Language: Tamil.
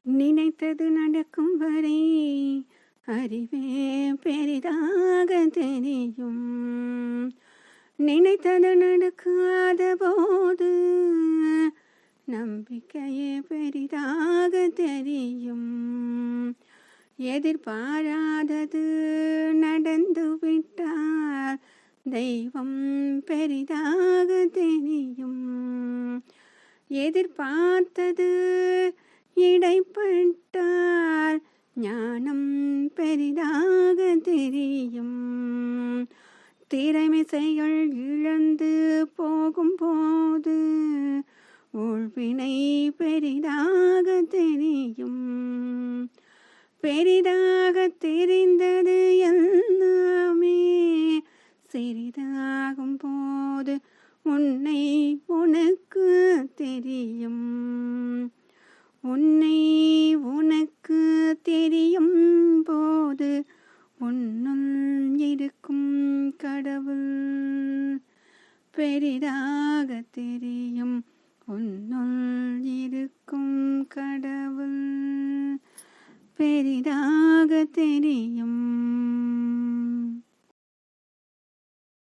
நினைத்தது நடக்கும் வரை அறிவே பெரிதாக தெரியும். நினைத்தது நடக்காத போது நம்பிக்கையே பெரிதாக தெரியும். எதிர்பாராதது நடந்து விட்டால் தெய்வம் பெரிதாக தெரியும். எதிர்பார்த்தது இடைப்பட்டால் ஞானம் பெரிதாக தெரியும். திறமைகள் இழந்து போகும்போது உள்வினை பெரிதாக தெரியும். பெரிதாக தெரிந்தது எல்லாமே சிறிதாகும் போது உன்னை உனக்கு தெரியும். உன்னை உனக்கு தெரியும் போது உன்னுள் இருக்கும் கடவுள் பெரிதாக தெரியும். உன்னுள் இருக்கும் கடவுள் பெரிதாக தெரியும்.